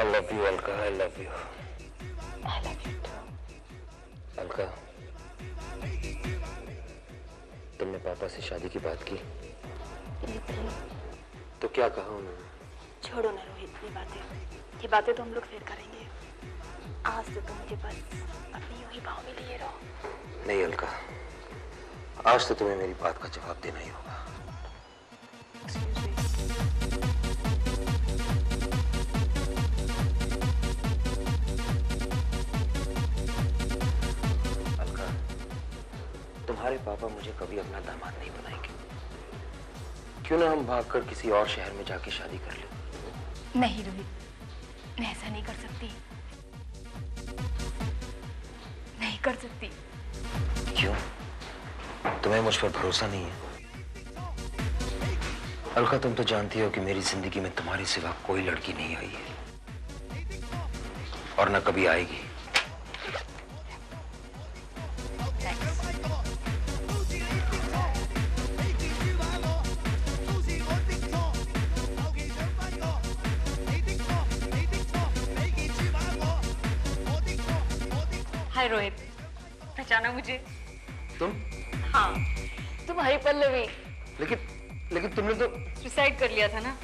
I love you, Alka. I love you. I love you too. Alka, तुमने पापा से शादी की बात की? तो क्या कहा उन्होंने? छोड़ो ना रोहित, ये बातें तो हम लोग फिर करेंगे। आज तो तुम मुझे बस अपनी यूं ही बाहों में लिए रहो। नहीं अलका, आज तो तुम्हें मेरी बात का जवाब देना ही होगा। अलका, तुम्हारे पापा मुझे कभी अपना दामाद नहीं बनाएंगे। क्यों ना हम भागकर किसी और शहर में जाके शादी कर लें? नहीं रोहित, मैं ऐसा नहीं कर सकती। नहीं कर सकती। क्यों? तुम्हें मुझ पर भरोसा नहीं है? अलका, तुम तो जानती हो कि मेरी जिंदगी में तुम्हारे सिवा कोई लड़की नहीं आई है और न कभी आएगी। हाय रोहित, पहचाना मुझे? तुम? हाँ, तुम्हारी पल्लवी। लेकिन तुमने तो सुसाइड कर लिया था ना,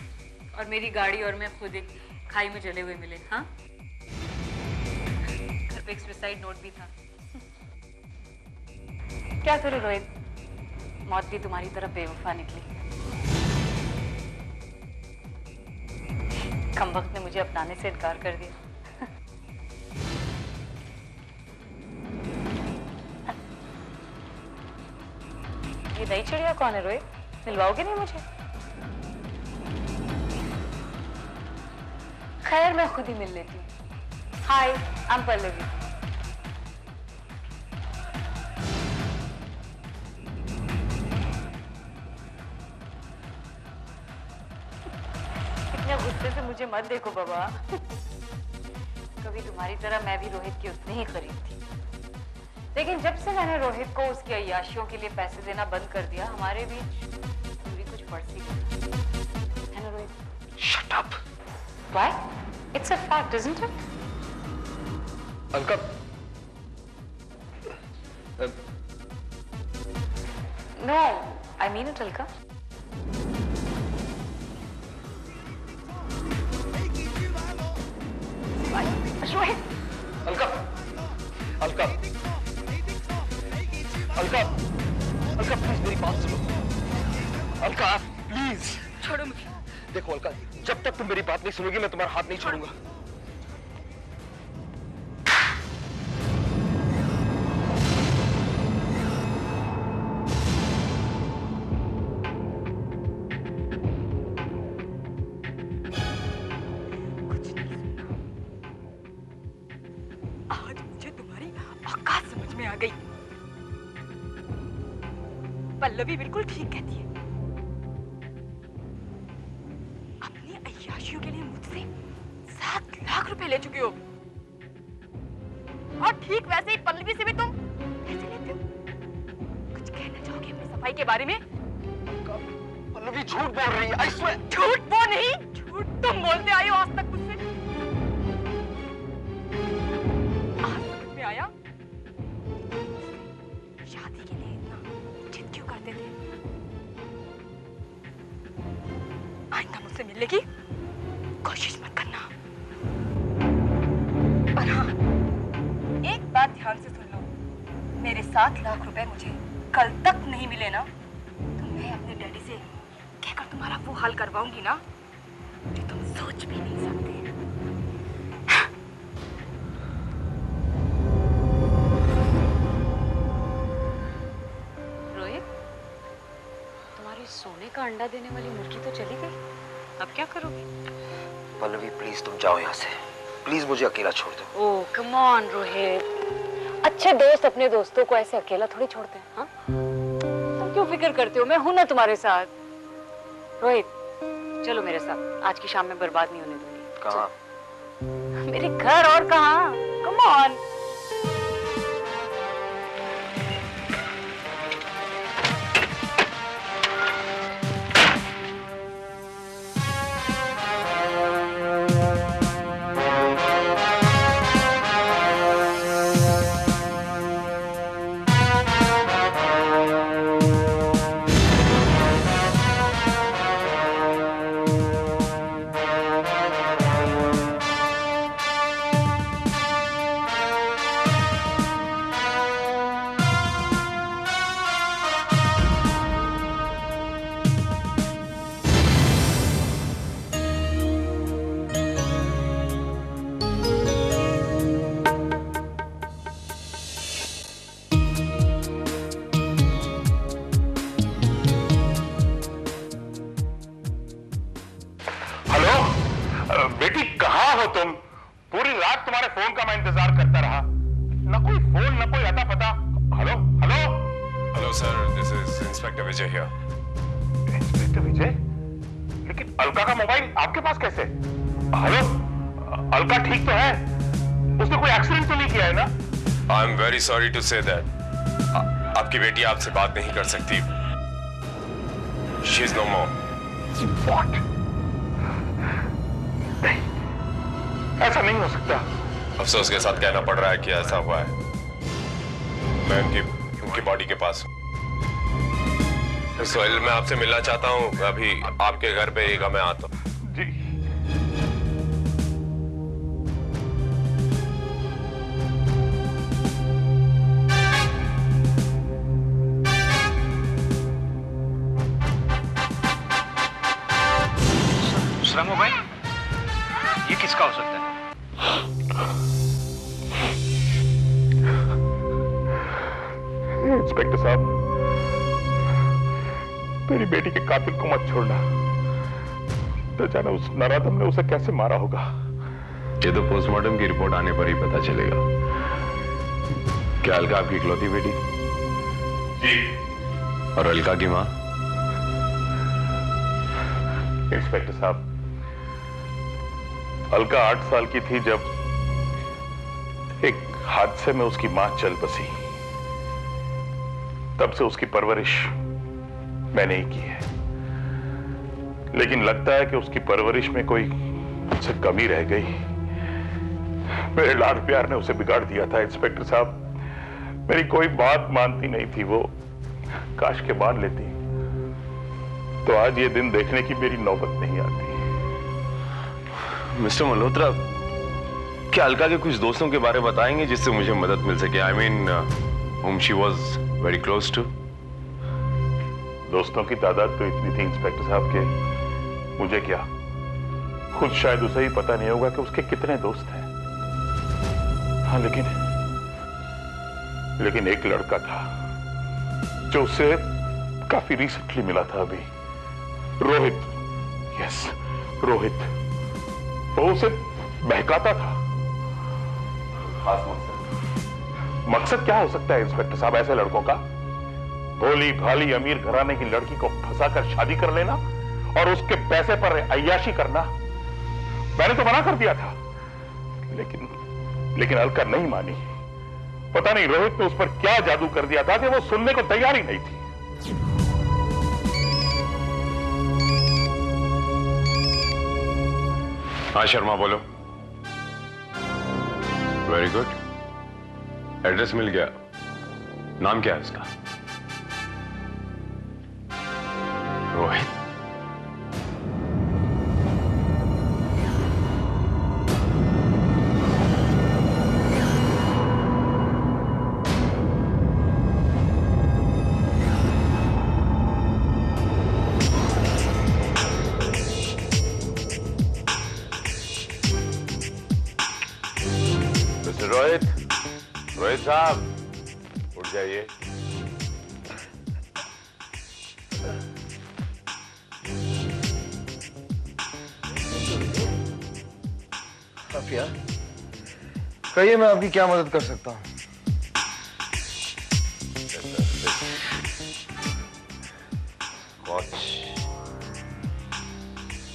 और मेरी गाड़ी और मैं खुद एक खाई में जले हुए मिले। हाँ, घर पे एक सुसाइड नोट भी था। क्या करूं रोहित, मौत भी तुम्हारी तरफ बेवफा निकली। कमबख्त ने मुझे अपनाने से इनकार कर दिया। ये नई चिड़िया कौन है रोहित? मिलवाओगे नहीं मुझे? खैर, मैं खुद ही मिल लेती हूँ। हाय, आई एम पल्लवी। इतने गुस्से से मुझे मत देखो बाबा। कभी तुम्हारी तरह मैं भी रोहित की उतनी ही करीब थी, लेकिन जब से मैंने रोहित को उसकी अय्याशियों के लिए पैसे देना बंद कर दिया, हमारे बीच दूरी कुछ बढ़ सी गई है ना Rohit? Shut up. Why? It's a fact, isn't it? Alka, No, I mean it, Alka. Rohit, Alka, Alka, Alka, Alka please मेरी बात सुनो। अलका प्लीज। छोड़ो मुझे। देखो अलका, जब तक तुम मेरी बात नहीं सुनोगी मैं तुम्हारा हाथ नहीं छोड़ूंगा। कुछ नहीं सुनना। आज मुझे तुम्हारी औकात समझ में आ गई। पल्लवी बिल्कुल ठीक कहती है। अपनी अय्याशियों के लिए मुझसे 7 लाख रुपए ले चुके हो, और ठीक वैसे ही पल्लवी से भी तुम पैसे लेते हो। कुछ कहना चाहोगे अपनी सफाई के बारे में? पल्लवी झूठ बोल रही है। I swear। झूठ वो नहीं, झूठ तुम बोलते आए हो आज तक मुझसे। आज समझ में आया शादी के लिए इतना जिद क्यों करते थे। आइंदा मुझसे मिलने की कोशिश मत करना। और हाँ, एक बात ध्यान से सुन लो, मेरे 7 लाख रुपए मुझे कल तक नहीं मिले ना, तो मैं अपने डैडी से कहकर तुम्हारा वो हाल करवाऊंगी ना जो तुम सोच भी नहीं सकते। रोहित, तुम्हारी सोने का अंडा देने वाली मुर्गी तो चली गई, अब क्या करोगे? पल्लवी प्लीज तुम जाओ यहाँ से। प्लीज मुझे अकेला छोड़ दो। ओह कम ऑन रोहित, अच्छे दोस्त अपने दोस्तों को ऐसे अकेला थोड़ी छोड़ते हैं। हाँ, तुम क्यों फिक्र करते हो? मैं हूं ना तुम्हारे साथ। रोहित, चलो मेरे साथ, आज की शाम में बर्बाद नहीं होने दूंगी। कहाँ? मेरे घर, और कहाँ? Come on. का मैं इंतजार करता रहा, ना कोई फोन ना कोई अता पता। Hello hello hello sir, this is inspector Vijay here. Inspector विजय? लेकिन अलका का मोबाइल आपके पास कैसे? हेलो, अलका ठीक तो है? उसने कोई एक्सीडेंट तो नहीं किया है ना? I am very sorry to say that आपकी बेटी आपसे बात नहीं कर सकती। She is no more. What? नहीं, ऐसा नहीं हो सकता। अफसोस के साथ कहना पड़ रहा है कि ऐसा हुआ है। मैं उनकी बॉडी के पास हूँ। सोहेल, मैं आपसे मिलना चाहता हूँ, अभी आपके घर पे एक मैं आता हूँ। जी। दूसरा मोबाइल? ये किसका हो सकता है? इंस्पेक्टर साहब, मेरी बेटी के कातिल को मत छोड़ना। तो जाने उस नराधम ने उसे कैसे मारा होगा। ये तो पोस्टमार्टम की रिपोर्ट आने पर ही पता चलेगा। क्या अलका आपकी इकलौती बेटी? जी। और अलका की माँ? इंस्पेक्टर साहब, अलका 8 साल की थी जब एक हादसे में उसकी मां चल बसी। तब से उसकी परवरिश मैंने ही की है। लेकिन लगता है कि उसकी परवरिश में कोई मुझसे कमी रह गई। मेरे लाड प्यार ने उसे बिगाड़ दिया था। इंस्पेक्टर साहब, मेरी कोई बात मानती नहीं थी वो। काश के मान लेती तो आज ये दिन देखने की मेरी नौबत नहीं आती। मिस्टर मल्होत्रा, क्या अलका के कुछ दोस्तों के बारे में बताएंगे जिससे मुझे मदद मिल सके? I mean whom she was very close to? दोस्तों की तादाद तो इतनी थी इंस्पेक्टर साहब के मुझे क्या, खुद शायद उसे ही पता नहीं होगा कि उसके कितने दोस्त हैं। हाँ, लेकिन एक लड़का था जो उससे काफी रिसेंटली मिला था अभी। रोहित। यस, रोहित। वो उसे बहकाता था। खास मकसद क्या हो सकता है इंस्पेक्टर साहब ऐसे लड़कों का? भोली भाली अमीर घराने की लड़की को फंसाकर शादी कर लेना और उसके पैसे पर अय्याशी करना। मैंने तो मना कर दिया था, लेकिन अलका नहीं मानी। पता नहीं रोहित ने उस पर क्या जादू कर दिया था कि वो सुनने को तैयार ही नहीं थी। हाँ शर्मा, बोलो। वेरी गुड, एड्रेस मिल गया। नाम क्या है उसका? रोहित। मिस्टर रोहित, रोहित साहब, उठ जाइए। कहिए, मैं आपकी क्या मदद कर सकता हूँ? वॉच,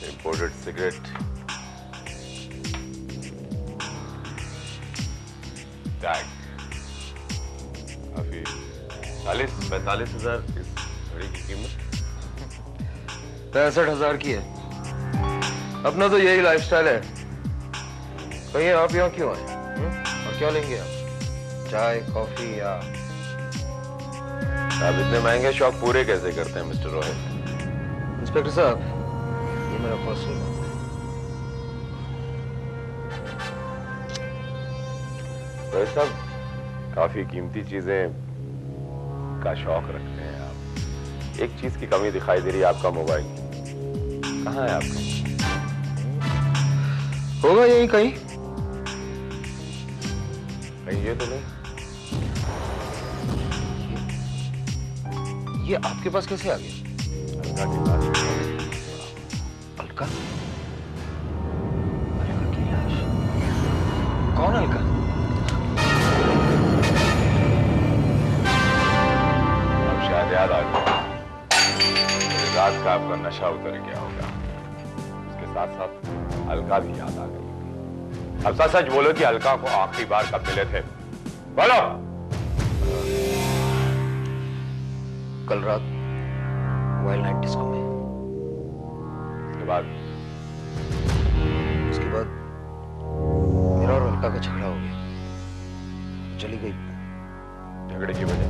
इंपोर्टेड सिगरेट, टैग, काफी 40-45 हजार इस घड़ी की कीमत। 65,000 की है। अपना तो यही लाइफस्टाइल है। कहिए, आप यहाँ क्यों आए? और क्या लेंगे आप? चाय, कॉफी या? आप इतने महंगे शौक पूरे कैसे करते हैं मिस्टर रोहित? इंस्पेक्टर साहब, ये मेरा पर्सनल है। रोहित साहब, काफी कीमती चीजें का शौक रखते हैं आप। एक चीज की कमी दिखाई दे रही है, आपका मोबाइल कहाँ है आपका? होगा यहीं कहीं। कहीं ये तो नहीं? ये आपके पास कैसे आ गया? अलका के पास। अलका? अलका की लाश? कौन अलका? अब शायद याद आ गया, रात का आपका नशा उतर गया होगा, उसके साथ साथ अलका भी याद आ गई। अब सच सच बोलो कि अलका को आखिरी बार कब मिले थे? बोलो। कल रात वाइल्ड नाइट डिस्को में। उसके बाद मेरा और अलका का झगड़ा हो गया, चली गई। झगड़े की वजह?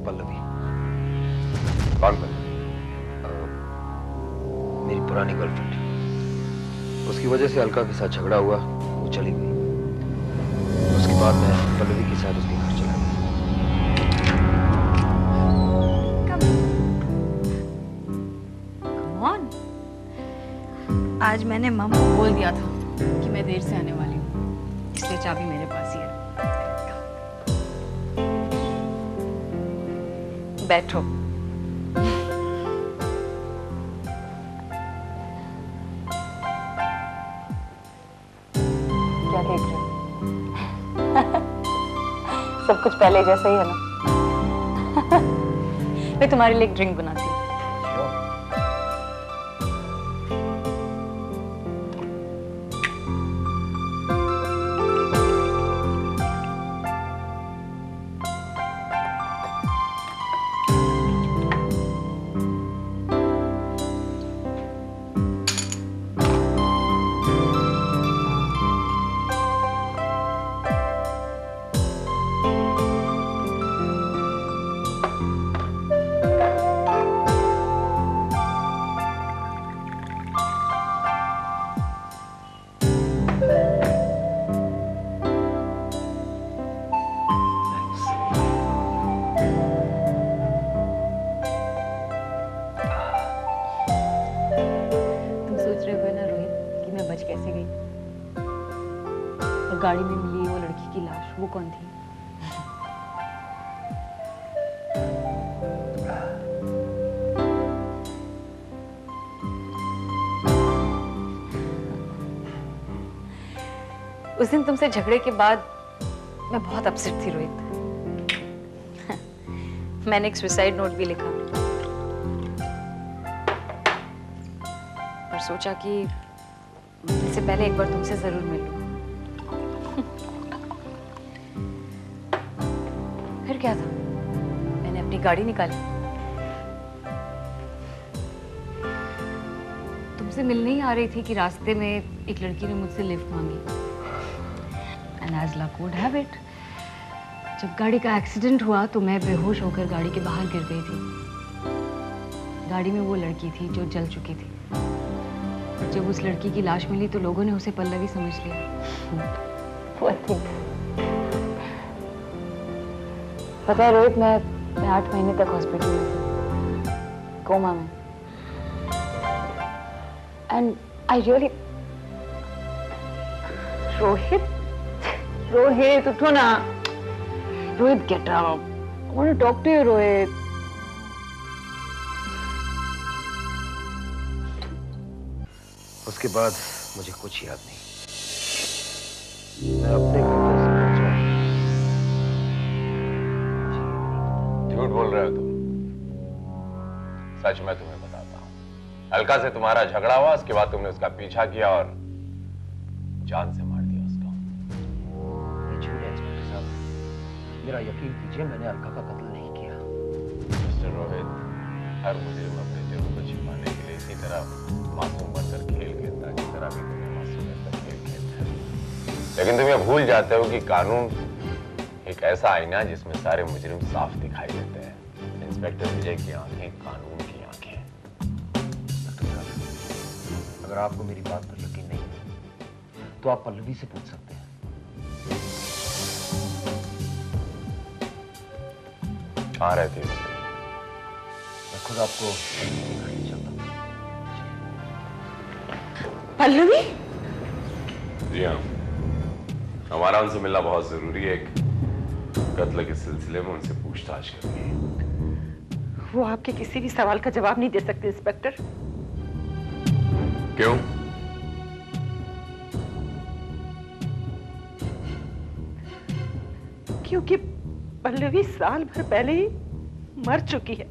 पल्लवी। कौन पल्लवी? मेरी पुरानी गर्लफ्रेंड। उसकी वजह से अलका के साथ झगड़ा हुआ, वो चली गई। उसके बाद मैं पल्लवी के साथ उसके घर चला गया। आज मैंने मम्मा को बोल दिया था कि मैं देर से आने वाली हूँ, इसलिए चाबी मेरे पास ही है। बैठो। क्या देख रहे हो? सब कुछ पहले जैसा ही है ना? मैं तुम्हारे लिए एक ड्रिंक बनाती हूँ। कैसे गई? और गाड़ी में मिली वो लड़की की लाश, वो कौन थी? उस दिन तुमसे झगड़े के बाद मैं बहुत अपसेट थी रोहित। मैंने एक सुसाइड नोट भी लिखा और सोचा कि इससे पहले एक बार तुमसे जरूर मिल लूं। फिर क्या था, मैंने अपनी गाड़ी निकाली, तुमसे मिलने ही आ रही थी कि रास्ते में एक लड़की ने मुझसे लिफ्ट मांगी। And as luck would have it, जब गाड़ी का एक्सीडेंट हुआ तो मैं बेहोश होकर गाड़ी के बाहर गिर गई थी। गाड़ी में वो लड़की थी जो जल चुकी थी। जब उस लड़की की लाश मिली तो लोगों ने उसे पल्लवी समझ लिया। पता है रोहित, मैं 8 महीने तक हॉस्पिटल में थी, कोमा में। एंड आई रियली रोहित उठो ना। Rohit get up, I want to talk to you Rohit. उसके बाद मुझे कुछ याद नहीं। मैं अपने घर कैसे पहुंचा? झूठ बोल रहे हो तुम। सच मैं तुम्हें बताता हूं। अलका से तुम्हारा झगड़ा हुआ, उसके बाद तुमने उसका पीछा किया और जान से मार दिया उसको। ये झूठ है इंस्पेक्टर साहब, मेरा यकीन कीजिए, मैंने अलका का कत्ल नहीं किया। मिस्टर रोहित, हर मुजरिम अपने जुर्म को छिपाने के लिए इसी तरह मासूम बनकर खेल खेलता है, जिस तरह भी तुम्हें मासूम बनकर खेल खेलता है। लेकिन तुम ये भूल जाते हो कि कानून एक ऐसा आईना है जिसमें सारे मुजरिम साफ दिखाई देते हैं। इंस्पेक्टर विजय की आंखें कानून की आंखें। अगर आपको मेरी बात पर यकीन नहीं तो आप पल्लवी से पूछ सकते हैं। कहाँ रहती है? मैं खुद आपको घर ले चलता हूँ। पल्लवी? जी हाँ, हमारा उनसे मिलना बहुत जरूरी है। एक कत्ल के सिलसिले में उनसे पूछताछ करनी है। वो आपके किसी भी सवाल का जवाब नहीं दे सकते इंस्पेक्टर। क्यों? क्योंकि पल्लवी साल भर पहले ही मर चुकी है।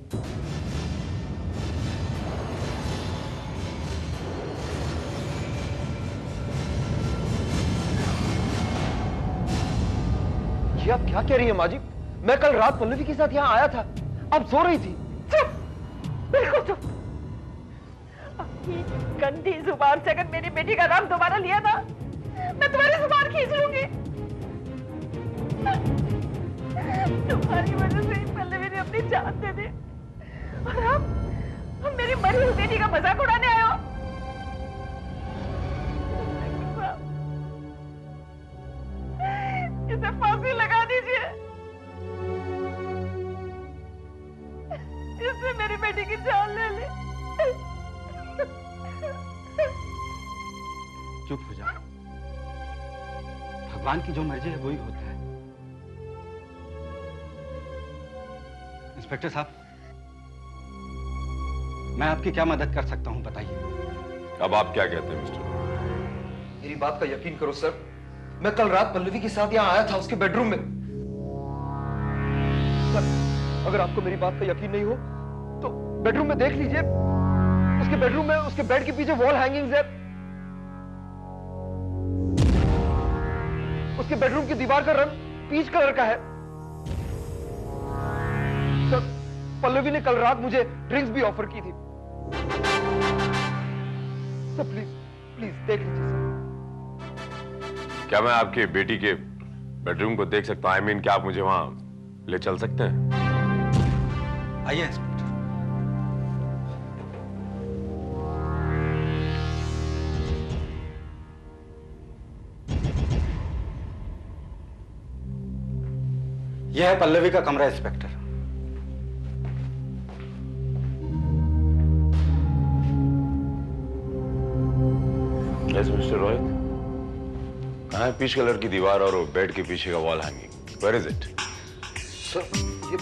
ये आप क्या कह रही है माँ जी? मैं कल रात पल्लवी के साथ यहाँ आया था, अब सो रही थी। चुप, बिल्कुल चुप। अपनी गंदी जुबान से अगर मेरी बेटी का नाम दोबारा लिया ना, मैं तुम्हारी जुबान खींच लूंगी। तुम्हारी वजह से ही पल्लवी ने अपनी जान दे दी, और अब मेरी मरी हुई बेटी का मजाक उड़ाने आए हो। इसे फांसी लगा दीजिए। इसने मेरी बेटी की जान ले ली। चुप हो जाओ। भगवान की जो मर्जी है वही होता है। इंस्पेक्टर साहब, मैं आपकी क्या मदद कर सकता हूं बताइए। अब आप क्या कहते हैं मिस्टर? मेरी बात का यकीन करो सर, मैं कल रात पल्लवी के साथ यहाँ आया था उसके बेडरूम में। सर, अगर आपको मेरी बात का यकीन नहीं हो तो बेडरूम में देख लीजिए। उसके बेडरूम में उसके बेड के पीछे वॉल हैंगिंग्स है। उसके बेडरूम की दीवार का रंग पीच कलर का है। सर, पल्लवी ने कल रात मुझे ड्रिंक्स भी ऑफर की थी। सर प्लीज प्लीज देख लीजिए सर। क्या मैं आपके बेटी के बेडरूम को देख सकता हूं? I mean, क्या आप मुझे वहां ले चल सकते हैं? आइए इंस्पेक्टर। यह है पल्लवी का कमरा इंस्पेक्टर। यस मिस्टर रोहित, कहाँ है पीच कलर की दीवार और वो बेड के पीछे का wall hanging? Where is it? Sir, ये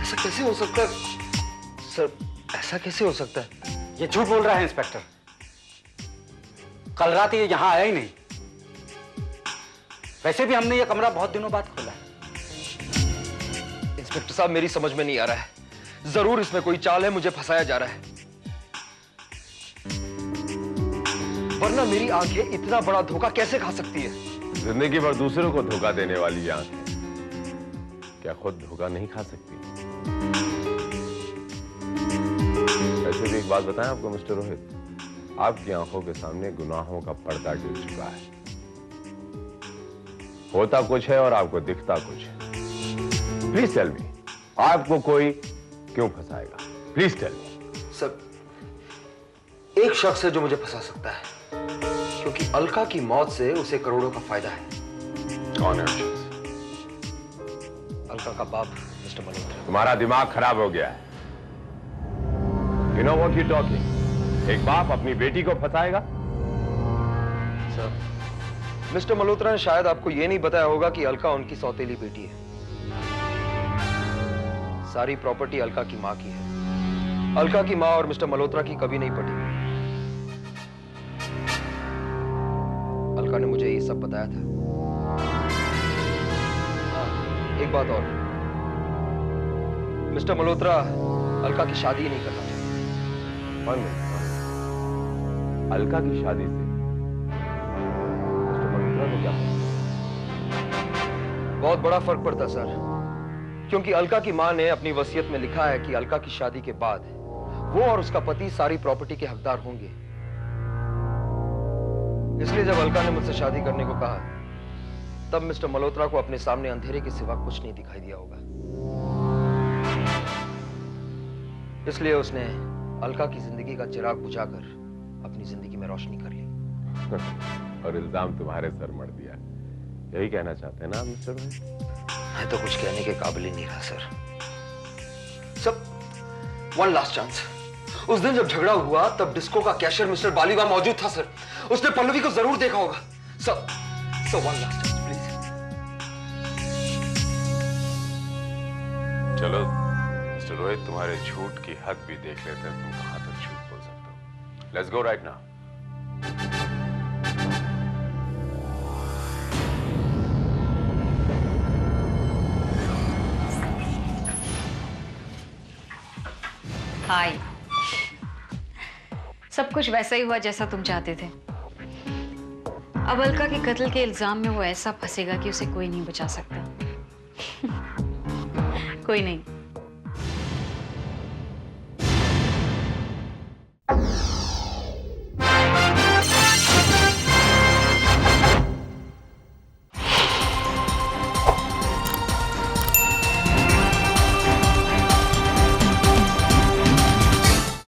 ऐसा कैसे हो सकता है? सर, ऐसा कैसे हो सकता है? ये झूठ बोल रहा है इंस्पेक्टर। कल रात ये यहां आया ही नहीं। वैसे भी हमने ये कमरा बहुत दिनों बाद खोला है। इंस्पेक्टर साहब, मेरी समझ में नहीं आ रहा है। जरूर इसमें कोई चाल है, मुझे फंसाया जा रहा है। वरना मेरी आंखें इतना बड़ा धोखा कैसे खा सकती है? जिंदगी भर दूसरों को धोखा देने वाली आंखें क्या खुद धोखा नहीं खा सकती? ऐसे भी एक बात बताएं आपको मिस्टर रोहित, आपकी आंखों के सामने गुनाहों का पर्दा गिर चुका है। होता कुछ है और आपको दिखता कुछ है। प्लीज टेल मी, आपको कोई क्यों फंसाएगा? Please tell me. सर, एक शख्स है जो मुझे फंसा सकता है, क्योंकि अलका की मौत से उसे करोड़ों का फायदा है। कौन है वो शख्स? अलका का बाप मिस्टर मल्होत्रा। तुम्हारा दिमाग खराब हो गया है। You know what you talking? एक बाप अपनी बेटी को फंसाएगा? सर, मिस्टर मल्होत्रा ने शायद आपको यह नहीं बताया होगा कि अलका उनकी सौतेली बेटी है। सारी प्रॉपर्टी अलका की मां की है। अलका की मां और मिस्टर मल्होत्रा की कभी नहीं पटी। अलका ने मुझे ये सब बताया था। हाँ, एक बात और, मिस्टर मल्होत्रा अलका की शादी नहीं करना चाहते। अलका की शादी से मिस्टर मल्होत्रा को क्या पता? बहुत बड़ा फर्क पड़ता सर, क्योंकि अलका की मां ने अपनी वसीयत में लिखा है कि अलका की शादी के बाद वो और उसका पति सारी प्रॉपर्टी के हकदार होंगे। इसलिए जब अलका ने मुझसे शादी करने को कहा, तब मिस्टर मल्होत्रा को अपने सामने अंधेरे के सिवा कुछ नहीं दिखाई दिया होगा। इसलिए उसने अलका की जिंदगी का चिराग बुझाकर अपनी जिंदगी में रोशनी कर ली। और इल्जाम तुम्हारे सर मर दिया। यही कहना चाहते हैं ना मिस्टर रोहित? मैं तो कुछ कहने के काबिल ही नहीं रहा सर। सब वन लास्ट चांस। उस दिन जब झगड़ा हुआ तब डिस्को का कैशियर मिस्टर बालीवा मौजूद था सर। उसने पल्लवी को जरूर देखा होगा। Sir one last chance please. चलो मिस्टर रोहित, तुम्हारे झूठ की हद भी देख लेते हैं, तुम कहां तक झूठ बोल सकते हो। Let's go right now. Hi. सब कुछ वैसा ही हुआ जैसा तुम चाहते थे। अब अलका के कत्ल के इल्जाम में वो ऐसा फंसेगा कि उसे कोई नहीं बचा सकता। कोई नहीं,